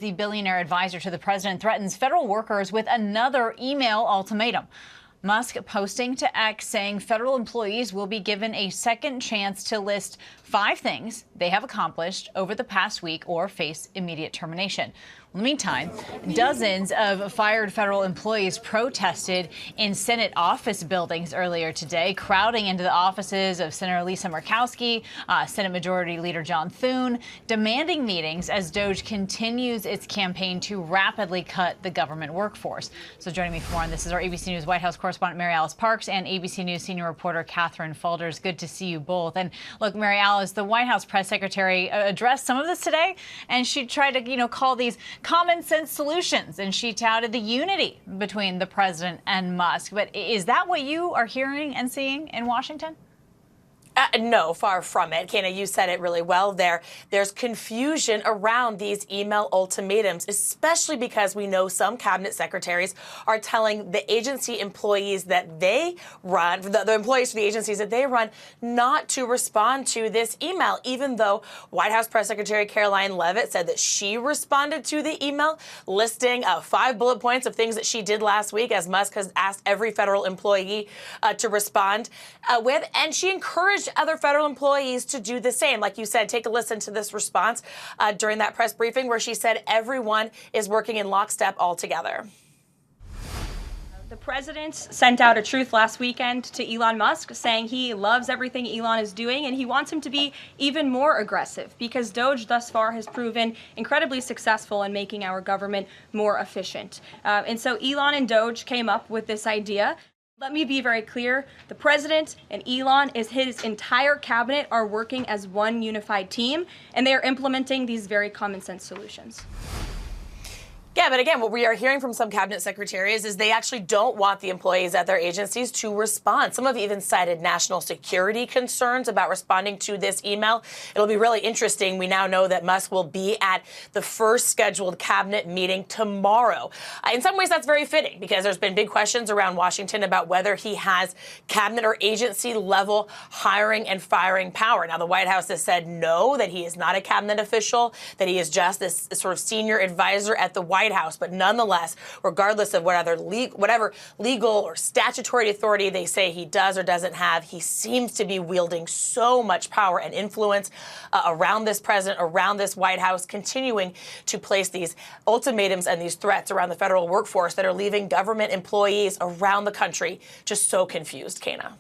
The billionaire advisor to the president threatens federal workers with another email ultimatum. Musk posting to X saying federal employees will be given a second chance to list 5 things they have accomplished over the past week or face immediate termination. In the meantime, dozens of fired federal employees protested in Senate office buildings earlier today, crowding into the offices of Senator Lisa Murkowski, Senate Majority Leader John Thune, demanding meetings as DOJ continues its campaign to rapidly cut the government workforce. So joining me for more on this is our ABC News White House correspondent Mary Alice Parks and ABC News senior reporter Catherine Faulders. Good to see you both. And look, Mary Alice, the White House press secretary addressed some of this today, and she tried to, call these common sense solutions, and she touted the unity between the president and Musk. But is that what you are hearing and seeing in Washington? No, far from it. Kana, you said it really well there. There's confusion around these email ultimatums, especially because we know some cabinet secretaries are telling the agency employees that they run, the employees for the agencies that they run, not to respond to this email, even though White House Press Secretary Caroline Leavitt said that she responded to the email, listing 5 bullet points of things that she did last week, as Musk has asked every federal employee to respond with. And she encouraged other federal employees to do the same. Like you said, take a listen to this response during that press briefing where she said everyone is working in lockstep all together. The president sent out a truth last weekend to Elon Musk saying he loves everything Elon is doing and he wants him to be even more aggressive because DOJ thus far has proven incredibly successful in making our government more efficient. And so Elon and DOJ came up with this idea. Let me be very clear. The president and Elon, his entire cabinet, are working as one unified team, and they are implementing these very common sense solutions. Yeah, but again, what we are hearing from some cabinet secretaries is they actually don't want the employees at their agencies to respond. Some have even cited national security concerns about responding to this email. It'll be really interesting. We now know that Musk will be at the first scheduled cabinet meeting tomorrow. In some ways, that's very fitting because there's been big questions around Washington about whether he has cabinet or agency level hiring and firing power. Now, the White House has said no, that he is not a cabinet official, that he is just this sort of senior advisor at the White House. But nonetheless, regardless of whatever legal or statutory authority they say he does or doesn't have, he seems to be wielding so much power and influence around this president, around this White House, continuing to place these ultimatums and these threats around the federal workforce that are leaving government employees around the country just so confused, Kana.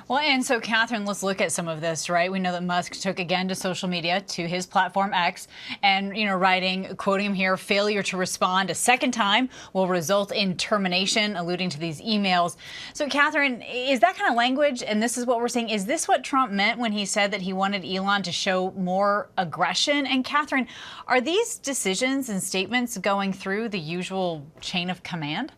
Well, and so, Catherine, let's look at some of this, right? We know that Musk took again to social media, to his platform X, and, writing, quoting him here, failure to respond a second time will result in termination, alluding to these emails. So, Catherine, is that kind of language, and this is what we're seeing, is this what Trump meant when he said that he wanted Elon to show more aggression? And, Catherine, are these decisions and statements going through the usual chain of command?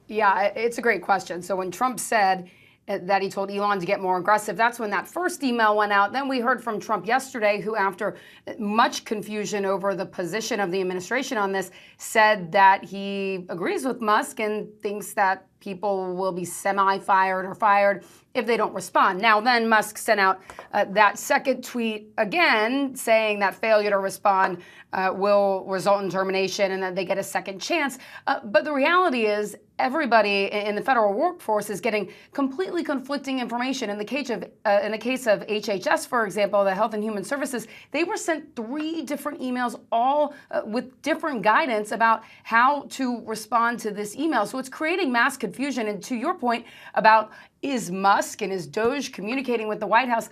Yeah, it's a great question. So when Trump said that he told Elon to get more aggressive, that's when that first email went out. Then we heard from Trump yesterday, who, after much confusion over the position of the administration on this, said that he agrees with Musk and thinks that people will be semi-fired or fired if they don't respond. Now, then Musk sent out that second tweet again, saying that failure to respond will result in termination and that they get a second chance. But the reality is everybody in the federal workforce is getting completely conflicting information. In the case of HHS, for example, the Health and Human Services, they were sent 3 different emails, all with different guidance about how to respond to this email. So it's creating mass confusion. And to your point about is Musk and is DOJ communicating with the White House?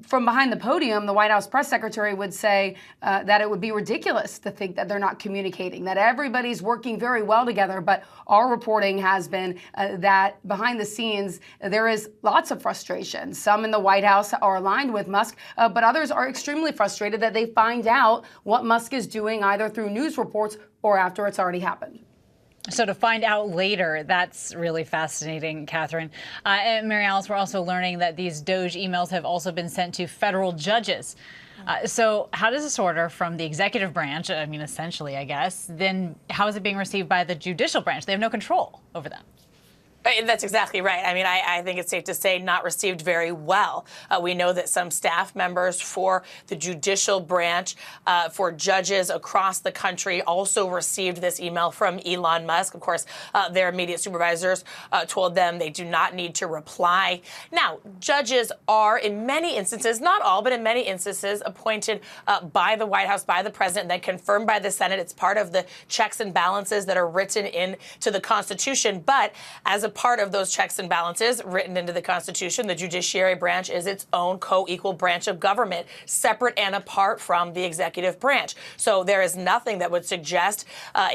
From behind the podium, the White House press secretary would say that it would be ridiculous to think that they're not communicating, that everybody's working very well together. But our reporting has been that behind the scenes, there is lots of frustration. Some in the White House are aligned with Musk, but others are extremely frustrated that they find out what Musk is doing either through news reports or after it's already happened. So to find out later, that's really fascinating, Catherine. And Mary Alice, we're also learning that these DOJ emails have also been sent to federal judges. So how does this order from the executive branch, essentially, I guess, then how is it being received by the judicial branch? They have no control over them. That's exactly right. I mean, I think it's safe to say not received very well. We know that some staff members for the judicial branch, for judges across the country, also received this email from Elon Musk. Of course, their immediate supervisors told them they do not need to reply. Now, judges are, in many instances, not all, but in many instances, appointed by the White House, by the president, and then confirmed by the Senate. It's part of the checks and balances that are written into the Constitution. But as a part of those checks and balances written into the Constitution, the judiciary branch is its own co-equal branch of government, separate and apart from the executive branch. So there is nothing that would suggest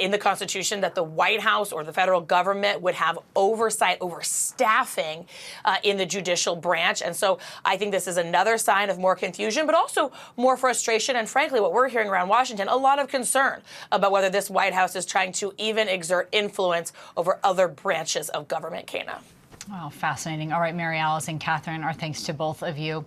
in the Constitution that the White House or the federal government would have oversight over staffing in the judicial branch. And so I think this is another sign of more confusion, but also more frustration. And frankly, what we're hearing around Washington, a lot of concern about whether this White House is trying to even exert influence over other branches of government. Kana. Wow, fascinating. All right, Mary Alice and Catherine, our thanks to both of you.